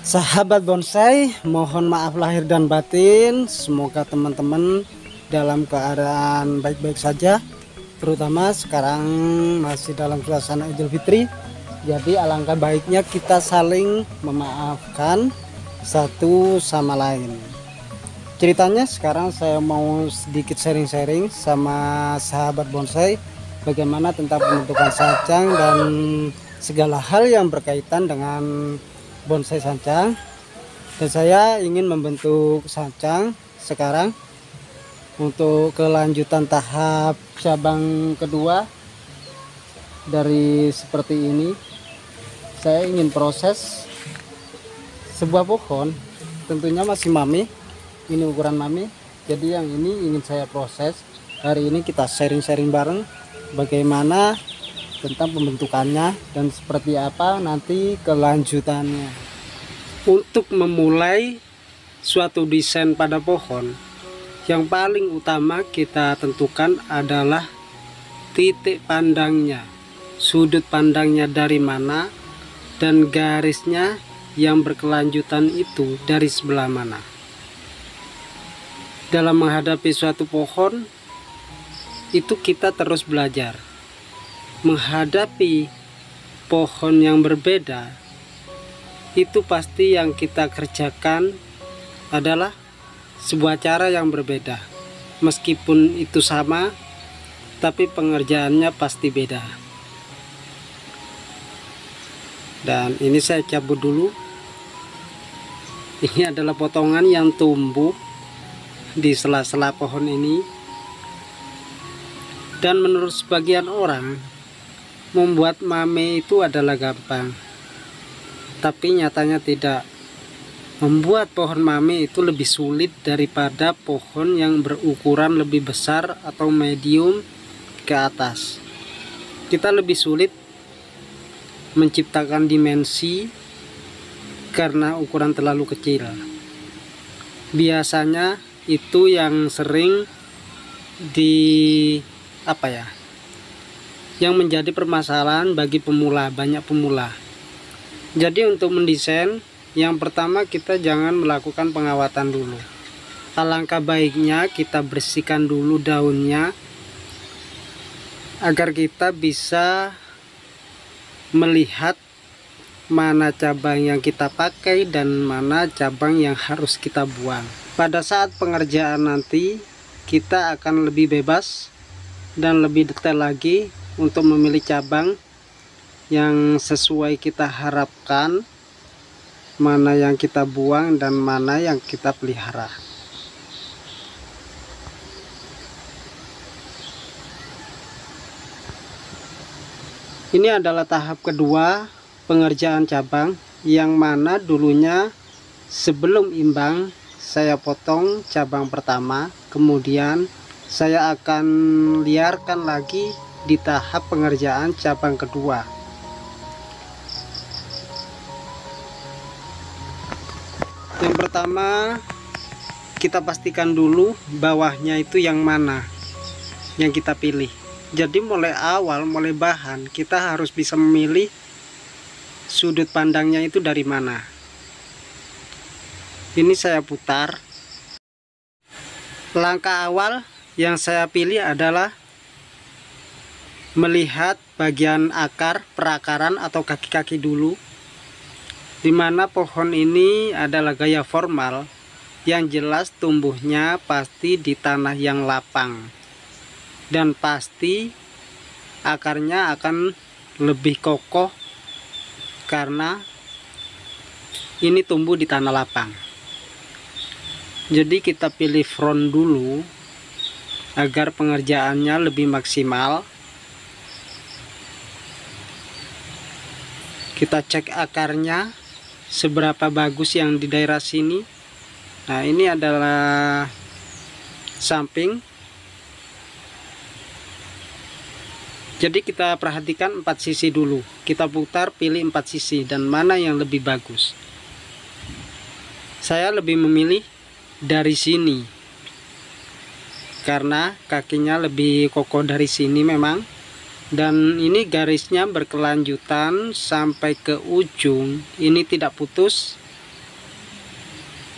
Sahabat bonsai, mohon maaf lahir dan batin. Semoga teman-teman dalam keadaan baik-baik saja. Terutama sekarang masih dalam suasana Idul Fitri. Jadi alangkah baiknya kita saling memaafkan satu sama lain. Ceritanya sekarang saya mau sedikit sharing-sharing sama sahabat bonsai bagaimana tentang pembentukan sancang dan segala hal yang berkaitan dengan bonsai sancang. Dan saya ingin membentuk sancang sekarang untuk kelanjutan tahap cabang kedua dari seperti ini. Saya ingin proses sebuah pohon, tentunya masih mami, ini ukuran mami. Jadi yang ini ingin saya proses. Hari ini kita sharing-sharing bareng bagaimana tentang pembentukannya dan seperti apa nanti kelanjutannya. Untuk memulai suatu desain pada pohon, yang paling utama kita tentukan adalah titik pandangnya, sudut pandangnya dari mana, dan garisnya yang berkelanjutan itu dari sebelah mana. Dalam menghadapi suatu pohon, itu kita terus belajar. Menghadapi pohon yang berbeda, itu pasti yang kita kerjakan adalah sebuah cara yang berbeda. Meskipun itu sama, tapi pengerjaannya pasti beda. Dan ini saya cabut dulu. Ini adalah potongan yang tumbuh di sela-sela pohon ini. Dan menurut sebagian orang, membuat mame itu adalah gampang, tapi nyatanya tidak. Membuat pohon mame itu lebih sulit daripada pohon yang berukuran lebih besar atau medium ke atas. Kita lebih sulit menciptakan dimensi karena ukuran terlalu kecil. Biasanya itu yang sering yang menjadi permasalahan bagi pemula, banyak pemula. Jadi untuk mendesain, yang pertama kita jangan melakukan pengawatan dulu. Alangkah baiknya kita bersihkan dulu daunnya agar kita bisa melihat mana cabang yang kita pakai dan mana cabang yang harus kita buang. Pada saat pengerjaan nanti kita akan lebih bebas dan lebih detail lagi untuk memilih cabang yang sesuai kita harapkan, mana yang kita buang dan mana yang kita pelihara. Ini adalah tahap kedua pengerjaan cabang, yang mana dulunya sebelum imbang saya potong cabang pertama, kemudian saya akan liarkan lagi di tahap pengerjaan cabang kedua. Yang pertama, kita pastikan dulu bawahnya itu yang mana yang kita pilih. Jadi mulai awal, mulai bahan, kita harus bisa memilih sudut pandangnya itu dari mana. Ini saya putar. Langkah awal yang saya pilih adalah melihat bagian akar, perakaran atau kaki-kaki dulu, dimana pohon ini adalah gaya formal, yang jelas tumbuhnya pasti di tanah yang lapang dan pasti akarnya akan lebih kokoh karena ini tumbuh di tanah lapang. Jadi kita pilih front dulu agar pengerjaannya lebih maksimal. Kita cek akarnya seberapa bagus yang di daerah sini. Nah, ini adalah samping. Jadi kita perhatikan 4 sisi dulu. Kita putar, pilih 4 sisi dan mana yang lebih bagus. Saya lebih memilih dari sini karena kakinya lebih kokoh dari sini memang. Dan ini garisnya berkelanjutan sampai ke ujung, ini tidak putus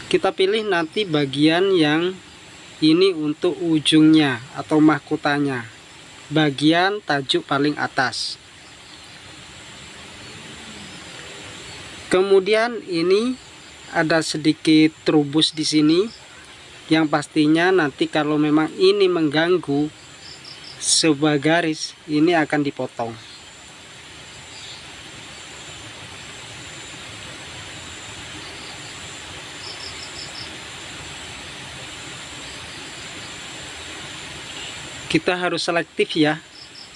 Kita pilih nanti bagian yang ini untuk ujungnya atau mahkotanya, bagian tajuk paling atas. Kemudian ini ada sedikit trubus di sini, yang pastinya nanti kalau memang ini mengganggu sebuah garis, ini akan dipotong. Kita harus selektif ya,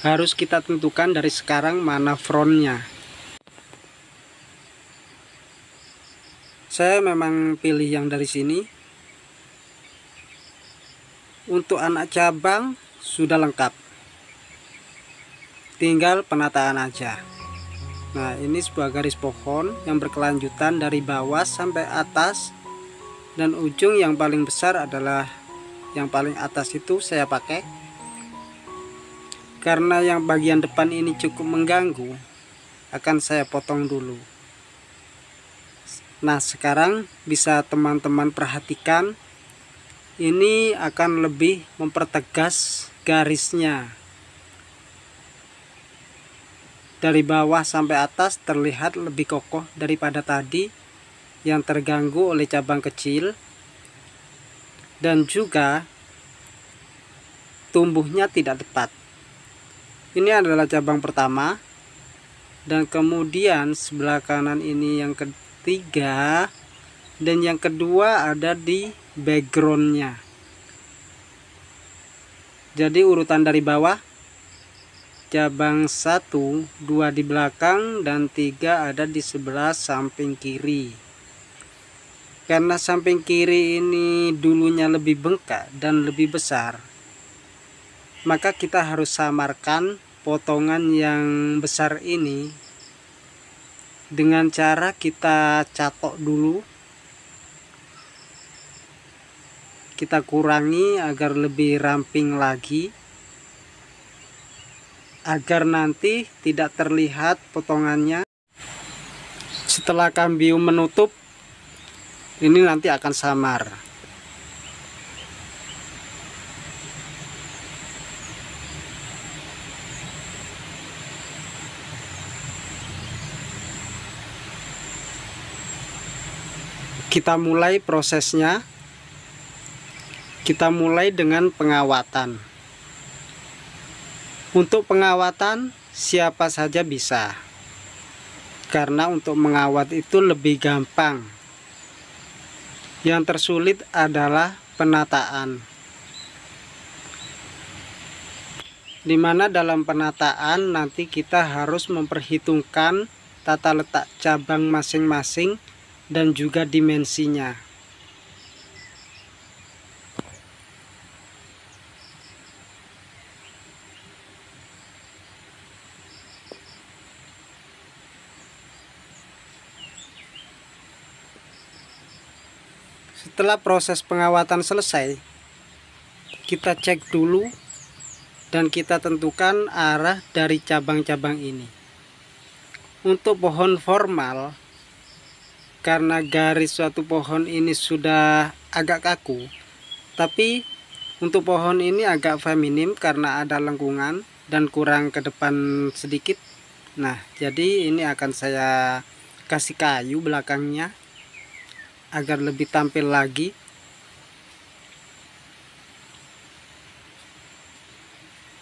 harus kita tentukan dari sekarang mana frontnya. Saya memang pilih yang dari sini. Untuk anak cabang sudah lengkap, tinggal penataan aja. Nah, ini sebuah garis pohon yang berkelanjutan dari bawah sampai atas, dan ujung yang paling besar adalah yang paling atas itu saya pakai. Karena yang bagian depan ini cukup mengganggu, akan saya potong dulu. Nah, sekarang bisa teman-teman perhatikan, ini akan lebih mempertegas garisnya. Dari bawah sampai atas terlihat lebih kokoh daripada tadi yang terganggu oleh cabang kecil, dan juga tumbuhnya tidak tepat. Ini adalah cabang pertama, dan kemudian sebelah kanan ini yang ketiga, dan yang kedua ada di backgroundnya. Jadi urutan dari bawah, cabang 1, 2 di belakang, dan 3 ada di sebelah samping kiri. Karena samping kiri ini dulunya lebih bengkak dan lebih besar, maka kita harus samarkan potongan yang besar ini dengan cara kita catok dulu, kita kurangi agar lebih ramping lagi, agar nanti tidak terlihat potongannya. Setelah kambium menutup, ini nanti akan samar. Kita mulai prosesnya. Kita mulai dengan pengawatan. Untuk pengawatan siapa saja bisa, karena untuk mengawat itu lebih gampang. Yang tersulit adalah penataan, dimana dalam penataan nanti kita harus memperhitungkan tata letak cabang masing-masing dan juga dimensinya. Setelah proses pengawatan selesai, kita cek dulu dan kita tentukan arah dari cabang-cabang ini. Untuk pohon formal, karena garis suatu pohon ini sudah agak kaku, tapi untuk pohon ini agak feminim karena ada lengkungan dan kurang ke depan sedikit. Nah, jadi ini akan saya kasih kayu belakangnya agar lebih tampil lagi.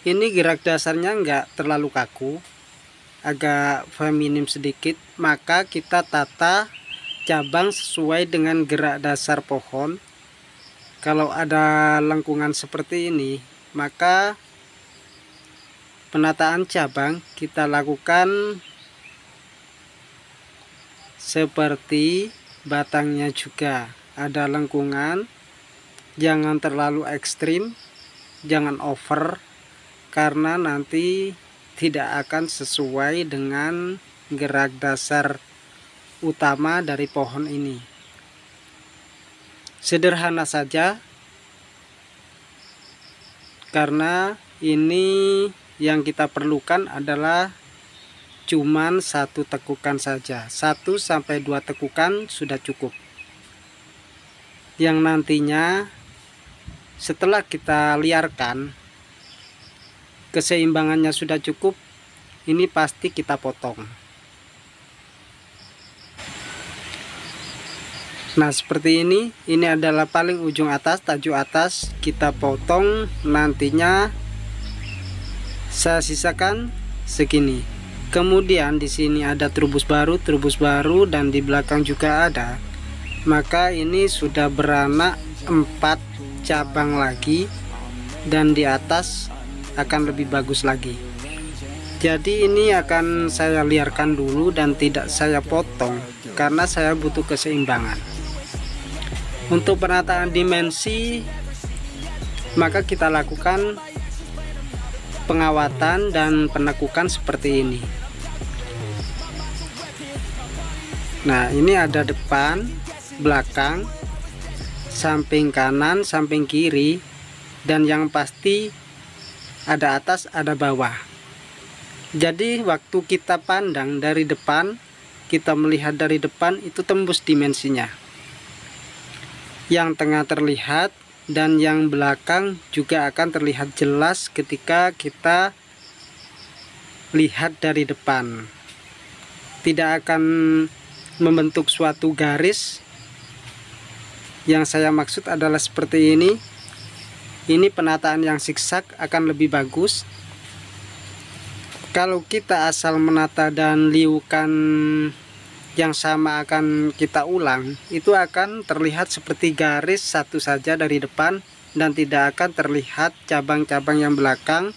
Ini gerak dasarnya enggak terlalu kaku, agak feminim sedikit, maka kita tata cabang sesuai dengan gerak dasar pohon. Kalau ada lengkungan seperti ini, maka penataan cabang kita lakukan seperti batangnya juga ada lengkungan. Jangan terlalu ekstrim, jangan over, karena nanti tidak akan sesuai dengan gerak dasar utama dari pohon ini. Sederhana saja, karena ini yang kita perlukan adalah cuman satu tekukan saja. 1 sampai 2 tekukan sudah cukup. yang nantinya setelah kita liarkan keseimbangannya sudah cukup, ini pasti kita potong. Nah seperti ini adalah paling ujung atas, tajuk atas kita potong. Nantinya saya sisakan segini. Kemudian di sini ada trubus baru dan di belakang juga ada. Maka ini sudah beranak 4 cabang lagi, dan di atas akan lebih bagus lagi. Jadi ini akan saya liarkan dulu dan tidak saya potong karena saya butuh keseimbangan. Untuk penataan dimensi, maka kita lakukan pengawatan dan penekukan seperti ini. Nah ini ada depan, belakang, samping kanan, samping kiri, dan yang pasti ada atas, ada bawah. Jadi waktu kita pandang dari depan, kita melihat dari depan, itu tembus dimensinya. Yang tengah terlihat dan yang belakang juga akan terlihat jelas ketika kita lihat dari depan. Tidak akan membentuk suatu garis. Yang saya maksud adalah seperti ini. Ini penataan yang zigzag akan lebih bagus. Kalau kita asal menata dan liukan yang sama akan kita ulang, itu akan terlihat seperti garis satu saja dari depan dan tidak akan terlihat cabang-cabang yang belakang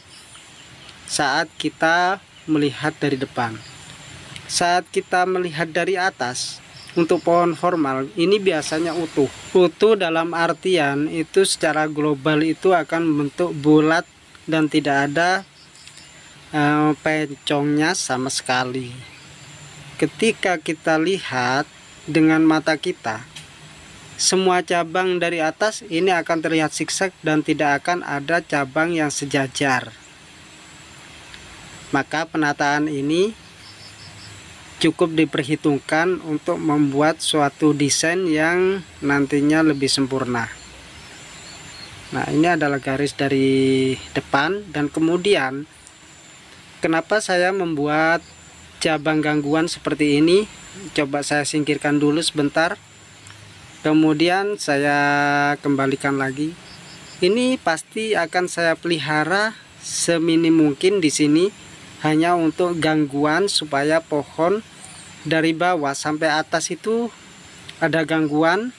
saat kita melihat dari depan. Saat kita melihat dari atas, untuk pohon formal ini biasanya utuh. Utuh dalam artian itu secara global itu akan membentuk bulat dan tidak ada pencongnya sama sekali. Ketika kita lihat dengan mata kita, semua cabang dari atas ini akan terlihat zigzag dan tidak akan ada cabang yang sejajar. Maka penataan ini cukup diperhitungkan untuk membuat suatu desain yang nantinya lebih sempurna. Nah ini adalah garis dari depan, dan kemudian kenapa saya membuat cabang gangguan seperti ini, coba saya singkirkan dulu sebentar, kemudian saya kembalikan lagi. Ini pasti akan saya pelihara seminim mungkin di sini, hanya untuk gangguan supaya pohon dari bawah sampai atas itu ada gangguan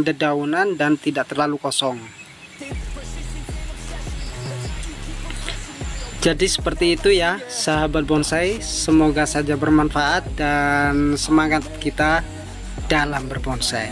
dedaunan dan tidak terlalu kosong. Jadi seperti itu ya sahabat bonsai, semoga saja bermanfaat dan semangat kita dalam berbonsai.